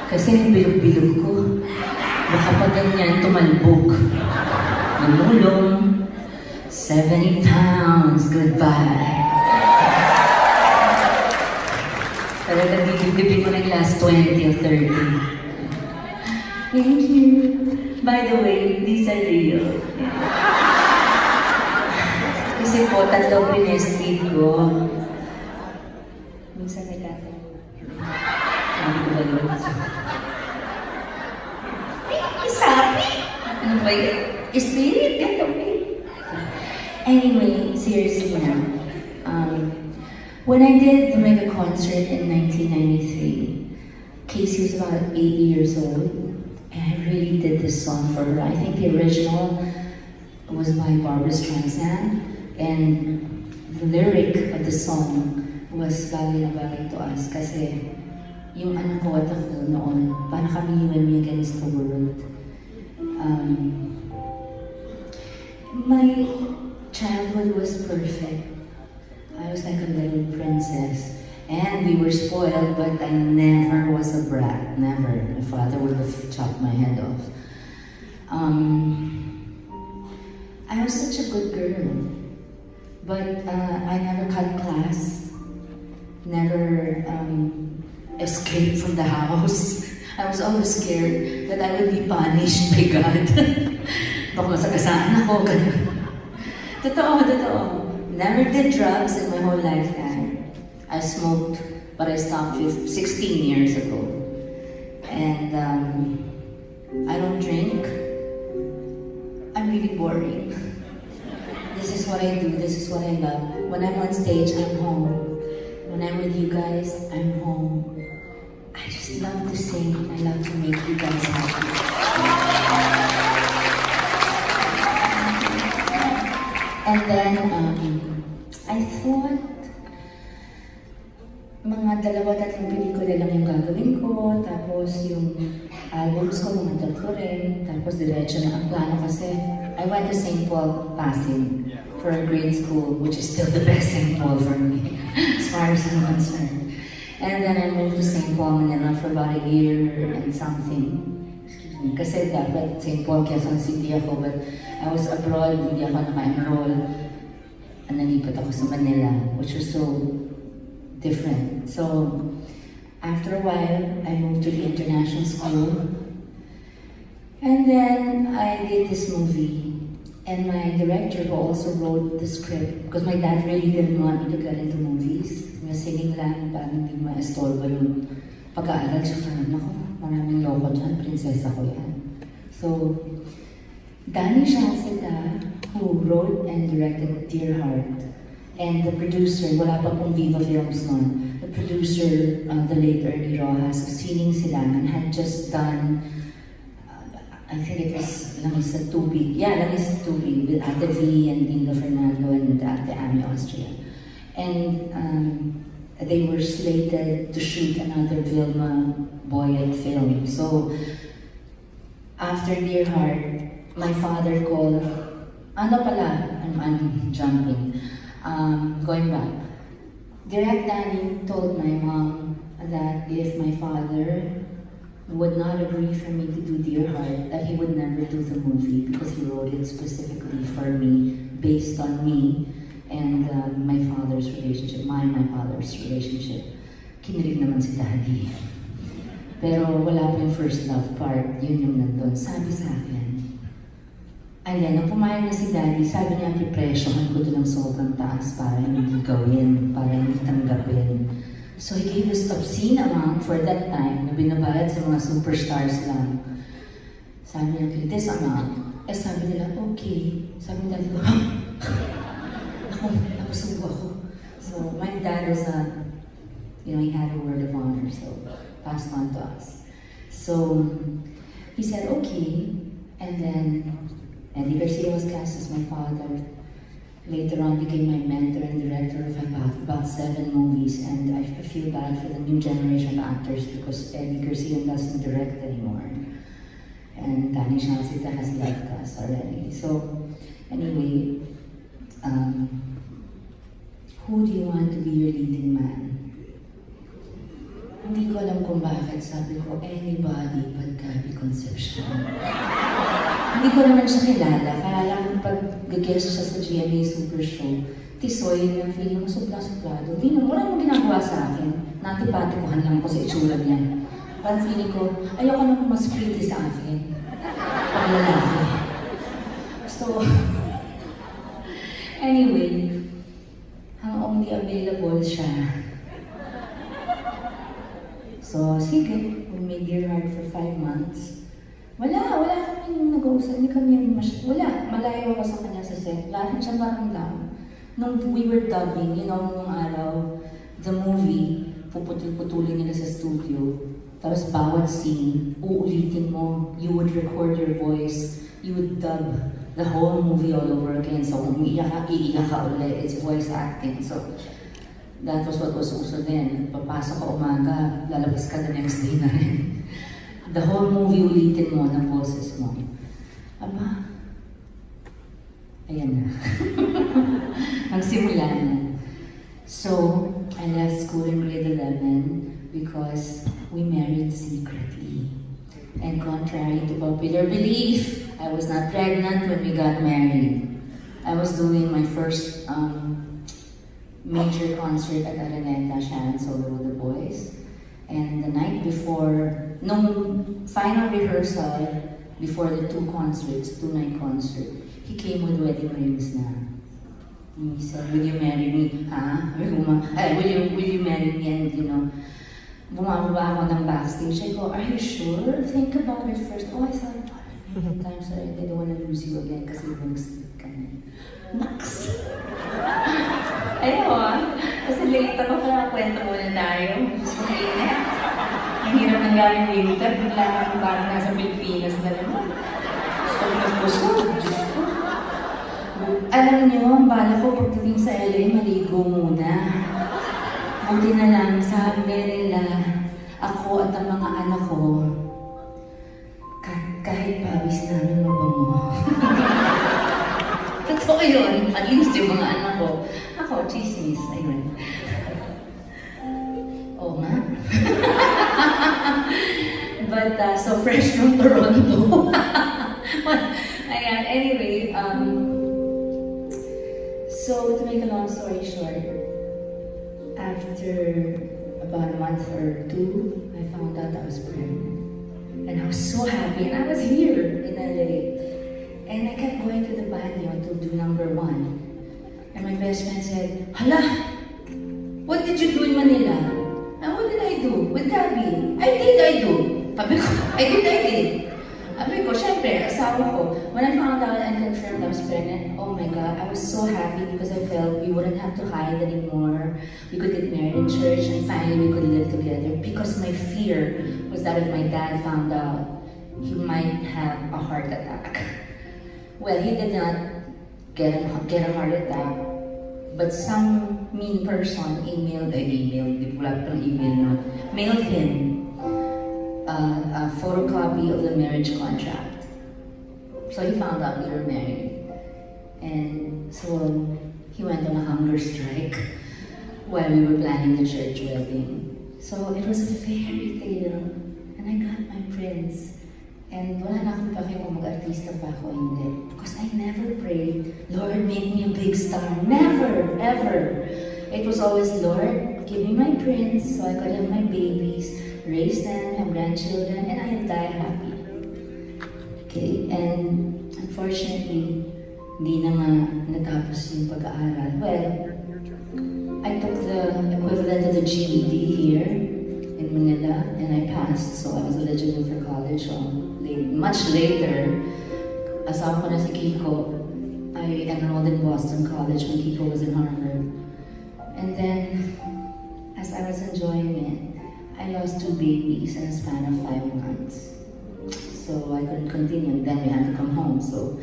Kasi yung bilog-bilog ko, baka pa ganyan tumalbog. Namulong, 70 pounds, goodbye. Talagang bibibigay ko ng last 20 or 30. Thank you. By the way, these are real. Kasi po, tatlong pinestid ko. Minsan nagkataon. Sabi ko ba yun? Isabi? Ano ba yun? Spirit? Get away. Anyway, seriously na. When I did the mega concert in 1993, Casey was about 8 years old, and I really did this song for her. I think the original was by Barbra Streisand, and the lyric of the song was bagay na bagay to us kasi yung anak ko at ako noon, paano kami you and me against the world. My childhood was perfect. I was like a little princess. And we were spoiled, but I never was a brat. Never. My father would have chopped my head off. I was such a good girl. But I never cut class. Never escaped from the house. I was always scared that I would be punished by God. Baka masagasaan ako. Totoo. Never did drugs in my whole lifetime. I smoked, but I stopped 16 years ago. And I don't drink. I'm really boring. This is what I do, this is what I love. When I'm on stage, I'm home. When I'm with you guys, I'm home. I just love to sing. I love to make you guys happy. And then, I thought, mga dalawa-tatlong pelikula lang yung gagawin ko, tapos yung albums ko, mga tatlo rin, tapos diretso na ang plano kasi I went to St. Paul Pasig for a grade school, which is still the best St. Paul for me, as far as I'm concerned. And then I moved to St. Paul, Manila for about a year and something. Kasi dapat St. Paul, Quezon City ako, but I was abroad, hindi ako naka-enroll. Nalipat ako sa Manila, which was so different. So, after a while, I moved to the international school. And then, I did this movie. And my director who also wrote the script, because my dad really didn't want me to get into movies. Singing lang, parang hindi ma-estorbo yung pag-aaral siya. Parang, naku, maraming loko dyan, prinsesa ko yan. So, Sharon Cuneta, who wrote and directed Dear Heart, and the producer, wala pa pong Viva Films noon, the producer, the late Ernie Rojas of Sining Silangan, had just done, I think it was Langis sa Tubig. Yeah, Langis sa Tubig with Ate V and Dingo Fernando and Ate Ami Austria. And they were slated to shoot another Vilma Boyet film. So, after Dear Heart, my father called, I'm jumping, going back. Direct Danny told my mom that if my father would not agree for me to do Dear Heart, that he would never do the movie because he wrote it specifically for me, based on me and my father's relationship, my father's relationship. Kinilig naman si Daddy. Pero wala pa yung first love part, yun yung nandun. Sabi sa akin, and then, nung pumayag na si Daddy, sabi niya, pipresyohan ko ito ng sobrang taas para hindi gawin, para hindi tanggapin. So he gave us obscene amount for that time na binabayad sa mga superstars lang. Sabi niya, okay, this amount. Eh sabi nila, okay. Sabi ni Daddy ko, ako, napasubo ako. So my dad was he had a word of honor, so passed on to us. So he said, okay. And then Andy Garcia was cast as my father. Later on became my mentor and director of about 7 movies, and I feel bad for the new generation of actors because Eddie Garcia doesn't direct anymore. And Sharon Cuneta has left us already. So, anyway, who do you want to be your leading man? Hindi ko alam kung bakit. Sabi ko, anybody but Gabby Concepcion. Hindi ko naman siya kilala. Kaya lang pag gag-guest siya sa GMA Super Show, tisoy yung feeling mo supla-suplado. Hindi na, wala nang ginagawa sa akin. Natipatikuhan lang ko sa itsura niya. Parang feeling ko, ayoko naman mas pretty sa akin. Pag lalaki. So, anyway, ang only available siya. So, sige, we made Dear Heart for 5 months. Wala kami nag-uusap, hindi kami wala, malayo ako sa kanya sa set. Lahat siya maramdam. Nung we were dubbing, you know, nung araw, the movie, puputulin nila sa studio. Tapos bawat scene, uulitin mo, you would record your voice, you would dub the whole movie all over again. So kung iiyak ka ulit, it's voice acting. So that was what was uso then. Papasok ka umaga, lalabas ka the next day na rin. The whole movie ulitin mo ng boses mo. Aba, ayan na. Nagsimula na. So, I left school in grade 11 because we married secretly. And contrary to popular belief, I was not pregnant when we got married. I was doing my first major concert at Real Sharon Solo with the boys. And the night before, nung final rehearsal, before the two-night concert, he came with wedding rings na. He said, will you marry me? Ha? Will you marry me? And you know, bumababa ako ng backstage. I go, are you sure? Think about it first. Oh, I thought, many times I don't want to lose you again kasi mag-sleep ka na. Naks! Ayun, kasi late ako, kaya kwento muna tayo. Gusto ko init. Ang hirap ng galing winter, bigla akong parang nasa Pilipinas na naman. Gusto ko nagpusog, Diyos ko. Alam niyo, ang bala ko pagdating sa LA, maligo muna. Buti na lang, sabi nila, ako at ang mga anak ko, kahit pawis namin mabango. Totoo yun, at least yung mga anak ko. Ako, chismis, ayun. Oo nga. But, so fresh from Toronto. Ayan, anyway, so to make a long story short, after about a month or 2, I found out I was pregnant. And I was so happy, and I was here in LA. And I kept going to the banyo to do number 1. And my best friend said, hala, what did you do in Manila? And what did I do? With Gabby? I do. Sabi ko, I did. Sabi ko, syempre, asawa ko. When I found out and confirmed I was pregnant, oh my God, I was so happy because I felt we wouldn't have to hide anymore. We could get married in church and finally we could live together. Because my fear was that if my dad found out, he might have a heart attack. Well, he did not get a heart attack, but some mean person mailed him a photocopy of the marriage contract. So he found out we were married. And so he went on a hunger strike while we were planning the church wedding. So it was a fairy tale, and I got my prince. And wala na akong pake kung mag-artista pa ako, hindi. Because I never prayed, Lord, make me a big star. Never, ever. It was always, Lord, give me my prince so I could have my babies, raise them, have grandchildren, and I'll die happy. Okay, and unfortunately, hindi na nga natapos yung pag-aaral. Well, I took the equivalent of the GED here in Manila, and I passed, so I was eligible for college. So much later, asawa ko na si Kiko, I enrolled in Boston College when Kiko was in Harvard. And then, as I was enjoying it, I lost 2 babies in a span of 5 months. So I couldn't continue, then we had to come home. So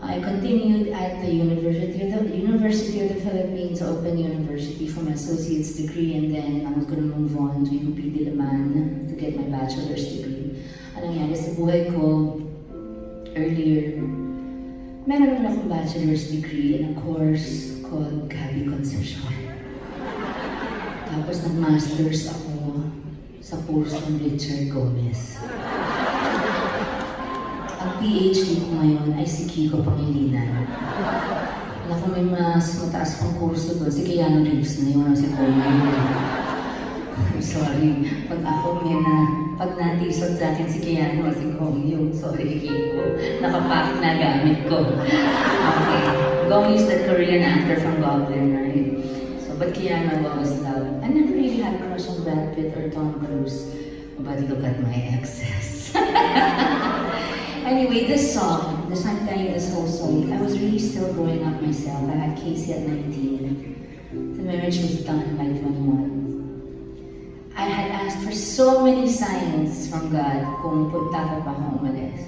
I continued at the University of the Philippines, Open University, for my associate's degree, and then I was going to move on to UP Diliman to get my bachelor's degree. Anong nangyari sa buhay ko earlier, meron naman akong bachelor's degree in a course called Gabby Concepcion. Tapos nag-masters ako sa kurso ni Richard Gomez. Ang PhD ko ngayon ay si Kiko Pangilinan. Naku, may mas mataas pang kurso doon, si Keanu Reeves na yun, si Kobe. I'm sorry, pag natisod sa akin si Keanu o si Gong yung sorry, Kiko, nakapak na gamit ko. Okay, Gong is the Korean actor from Goblin, right? So, but Keanu I always loved. I never really had a crush on Brad Pitt or Tom Cruise, but look at my exes. Anyway, this song, I'm telling you this whole story, I was really still growing up myself. I had Casey at 19. The marriage was done by 21. I had asked for so many signs from God kung punta ko pa akong umalis.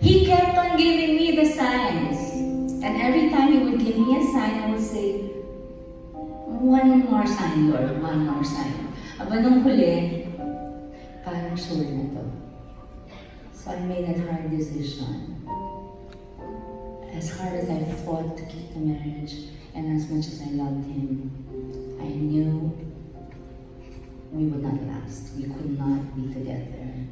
He kept on giving me the signs. And every time He would give me a sign, I would say, one more sign, Lord, one more sign. Aba nung huli, parang sure na to. So I made that hard decision. As hard as I fought to keep the marriage, and as much as I loved him, I knew we would not last. We could not be together.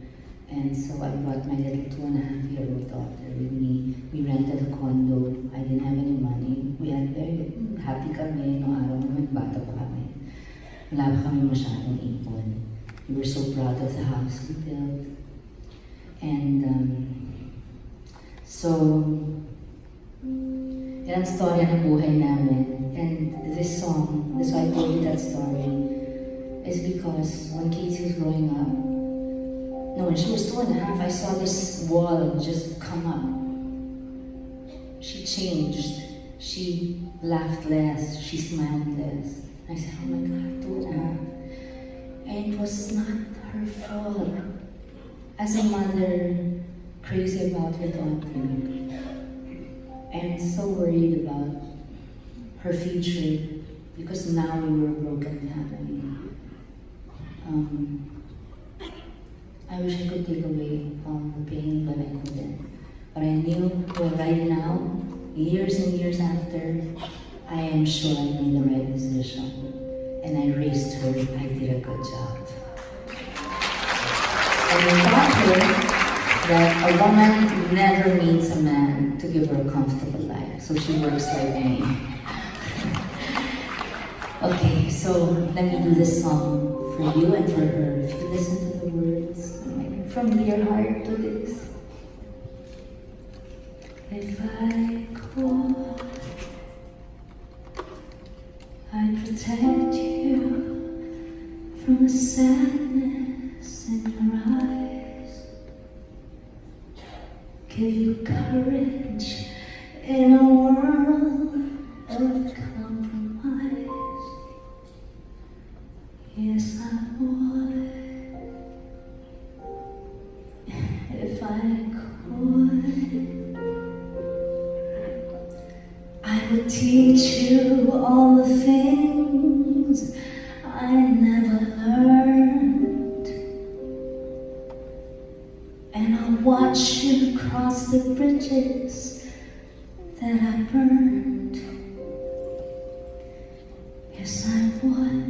And so I brought my little 2.5-year-old daughter with me. We rented a condo. I didn't have any money. We had very happy kami noong araw na nagbata pa kami. Wala pa kami masyadong ipon. We were so proud of the house we built. And so, yan ang storya ng buhay namin. And this song, that's why I told you that story, is because when Casey was growing up, no, when she was 2.5, I saw this wall just come up. She changed. She laughed less. She smiled less. I said, oh my God, 2.5. And it was not her fault. As a mother, crazy about her daughter, and so worried about her future, because now we were a broken family. I wish I could take away the pain, but I couldn't. But I knew, well, right now, years and years after, I am sure I made the right decision. And I raised her, I did a good job. And I taught her that a woman never needs a man to give her a comfortable life. So she works like me. Okay, so let me do this song for you and for her. If you listen to the words, from your heart to this. If I could, I'd protect you from the sadness in your eyes, give you courage in a world of compromise. Yes, I would, if I could. I would teach you all the things I never learned, and I'll watch you cross the bridges that I burned. Yes, I would.